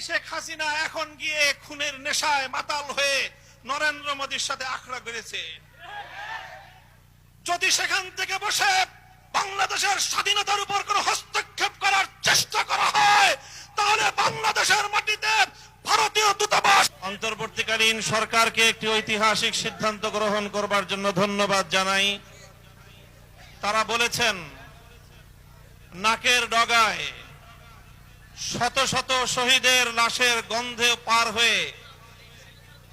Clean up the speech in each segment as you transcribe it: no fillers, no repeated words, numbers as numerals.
শেখ হাসিনা এখন গিয়ে খুনের নেশায় মাতাল হয়ে নরেন্দ্র মোদীর সাথে আখড়া করেছে। যদি সেখান থেকে বসে বাংলাদেশের স্বাধীনতার উপর কোন হস্তক্ষেপ করার চেষ্টা করা হয়, তাহলে বাংলাদেশের মাটিতে ভারতীয় দূতাবাস। অন্তর্বর্তীকালীন সরকারকে একটি ঐতিহাসিক সিদ্ধান্ত গ্রহণ করবার জন্য ধন্যবাদ জানাই। তারা বলেছেন নাকের ডগায় শত শত শহীদের লাশের গন্ধে পার হয়ে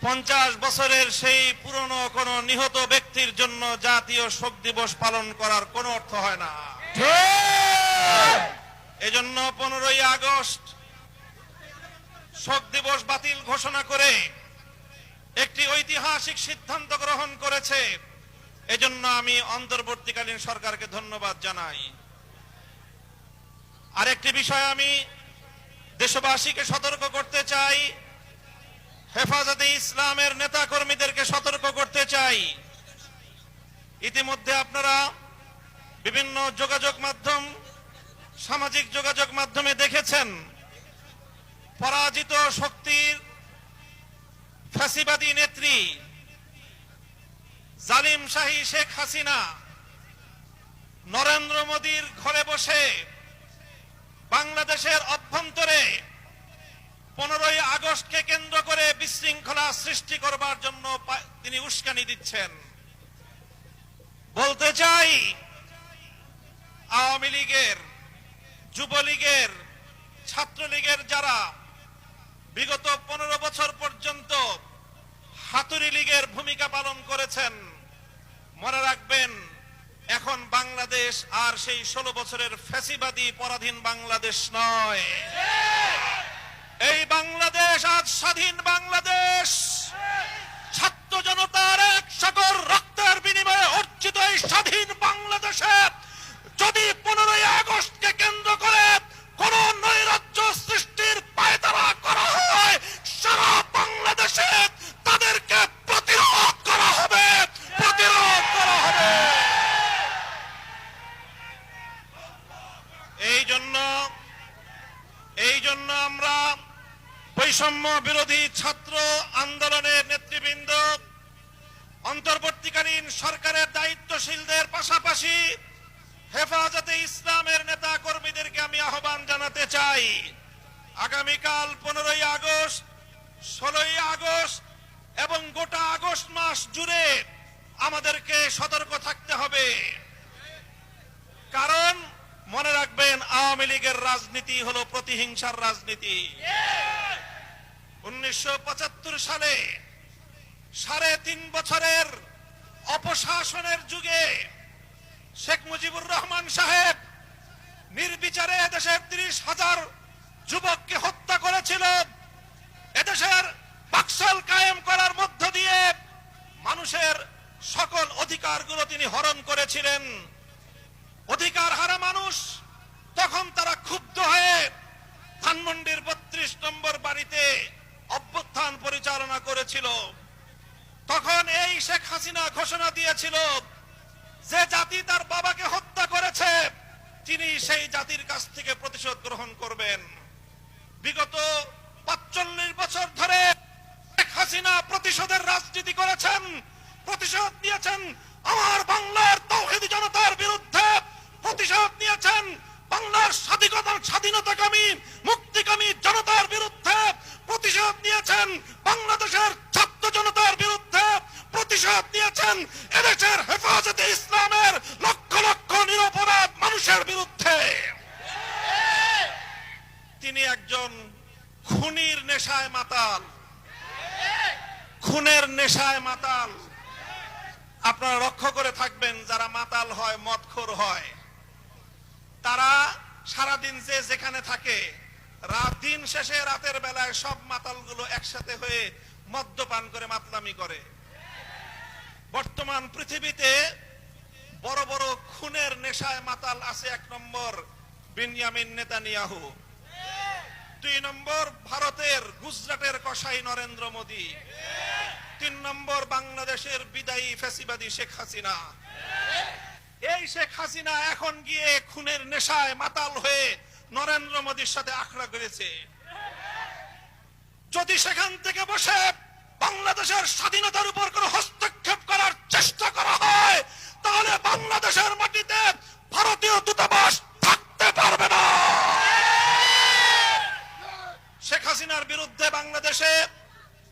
50 বছরের সেই পুরনো কোন নিহত ব্যক্তির জন্য জাতীয় শোক দিবস পালন করার কোনো অর্থ হয় না। এজন্য 15ই আগস্ট শোক দিবস বাতিল ঘোষণা করে একটি ঐতিহাসিক সিদ্ধান্ত গ্রহণ করেছে। এজন্য আমি অন্তর্বর্তীকালীন সরকারকে ধন্যবাদ জানাই। আরেকটি বিষয় আমি দেশবাসীকে সতর্ক করতে চাই, হেফাজতে ইসলামের নেতা কর্মীদেরকে সতর্ক করতে চাই। ইতিমধ্যে আপনারা বিভিন্ন যোগাযোগ মাধ্যম, সামাজিক যোগাযোগ মাধ্যমে দেখেছেন পরাজিত শক্তির ফ্যাসিবাদী নেত্রী জালিম শাহী শেখ হাসিনা নরেন্দ্র মোদীর ঘরে বসে বাংলাদেশের অভ্যন্তরে 15ই আগস্টকে কেন্দ্র করে বিশৃঙ্খলা সৃষ্টি করবার জন্য তিনি উস্কানি দিচ্ছেন। বলতে চাই, আওয়ামী লীগের, যুবলীগের, ছাত্রলীগের যারা বিগত 15 বছর পর্যন্ত হাতুড়ি লীগের ভূমিকা পালন করেছেন, মনে রাখবেন এখন বাংলাদেশ আর সেই 16 বছরের ফ্যাসিবাদী পরাধীন বাংলাদেশ নয়। এই বাংলাদেশ আজ স্বাধীন বাংলাদেশ। ছাত্র জনতার এক সাগর রক্তের বিনিময়ে অর্জিত এই স্বাধীন বাংলাদেশে যদি 15ই আগস্টকে কেন্দ্র করে কোন নৈরাজ্য সৃষ্টির পায়তারা করা হয়, সারা বাংলাদেশে তাদেরকে প্রতিরোধ করা হবে, প্রতিরোধ করা হবে। এই জন্য আমরা বৈষম্য বিরোধী ছাত্র আন্দোলনের নেতৃবৃন্দ, অন্তর্বর্তীকালীন সরকারের দায়িত্বশীলদের পাশাপাশি হেফাজতে ইসলামের নেতা কর্মীদেরকে আমি আহ্বান জানাতে চাই, আগামীকাল 15ই আগস্ট, 16ই আগস্ট এবং গোটা আগস্ট মাস জুড়ে আমাদেরকে সতর্ক থাকতে হবে। কারণ মনে রাখবেন, আওয়ামী লীগের রাজনীতি হলো প্রতিহিংসার রাজনীতি। 1975 সালে 3.5 বছরের অপশাসনের যুগে শেখ মুজিবুর রহমান সাহেব নির্বিচারে এদেশের 30,000 যুবককে হত্যা করেছিল। এদেশের বাকশাল কায়েম করার মধ্য দিয়ে মানুষের সকল অধিকারগুলো তিনি হরণ করেছিলেন। অধিকার হারা মানুষ তখন তারা ক্ষুব্ধ হয়ে ধানমন্ডির 32 নম্বর বাড়িতে অভ্যুত্থান পরিচালনা করেছিল। তখন এই শেখ হাসিনা ঘোষণা দিয়েছিল যে জাতি তার বাবাকে হত্যা করেছে তিনি সেই জাতির কাছ থেকে প্রতিশোধ গ্রহণ করবেন। বিগত 45 বছর ধরে শেখ হাসিনা প্রতিশোধের রাজনীতি করেছেন, প্রতিশোধ নিয়েছেন আমার বাংলার তাওহীদি জনতার বিরুদ্ধে, প্রতিশোধ নিয়েছেন বাংলার স্বাধীনতাকামী মুক্তিকামী জনতার বিরুদ্ধে, প্রতিশোধ নিয়েছেন বাংলাদেশের ছাত্র জনতার বিরুদ্ধে, প্রতিশোধ নিয়েছেন এদেশের হেফাজতে ইসলামের লক্ষ লক্ষ নিরপরাধ মানুষের বিরুদ্ধে। তিনি একজন খুনির নেশায় মাতাল, খুনের নেশায় মাতাল। আপনারা লক্ষ্য করে থাকবেন, যারা মাতাল হয়, মদখোর হয়, তারা সারাদিন যে যেখানে থাকে, দিন শেষে রাতের বেলায় সব মাতালগুলো একসাথে হয়ে মদ্যপান করে মাতলামি করে। বর্তমান পৃথিবীতে বড় বড় খুনের নেশায় মাতাল আছে। 1 নম্বর বেনিয়ামিন নেতানিয়াহু, 2 নম্বর ভারতের গুজরাটের কসাই নরেন্দ্র মোদী, 3 নম্বর বাংলাদেশের বিদায়ী ফ্যাসিবাদী শেখ হাসিনা। এই শেখ হাসিনা এখন গিয়ে খুনের নেশায় মাতাল হয়ে নরেন্দ্র মোদীর সাথে আখড়া করেছে। যদি সেখান থেকে বসে বাংলাদেশের স্বাধীনতার উপর কোনো হস্তক্ষেপ করার চেষ্টা করা হয়, তাহলে বাংলাদেশের মাটিতে ভারতীয় দূতাবাস থাকতে পারবে না। শেখ হাসিনার বিরুদ্ধে বাংলাদেশে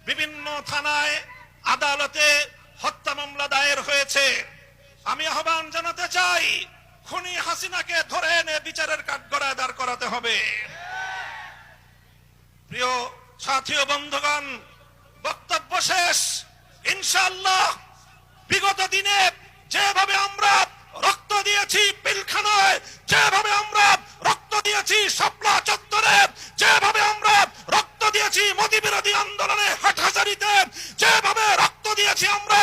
বিভিন্ন থানায়, আদালতে হত্যা মামলা দায়ের হয়েছে। আমি আহ্বান জানাতে চাই, খুনি হাসিনাকে ধরে এনে বিচারের কাঠগড়ায় দাঁড় করাতে হবে। প্রিয় সাথী ও বন্ধুগণ, বক্তব্য শেষ। ইনশাআল্লাহ বিগত দিনে যেভাবে আমরা রক্ত দিয়েছি পিলখানায়, যেভাবে আমরা রক্ত দিয়েছি শাপলা চত্বরে, যেভাবে আমরা রক্ত দিয়েছি মোদি বিরোধী আন্দোলনে হাটহাজারিতে, যেভাবে রক্ত দিয়েছি আমরা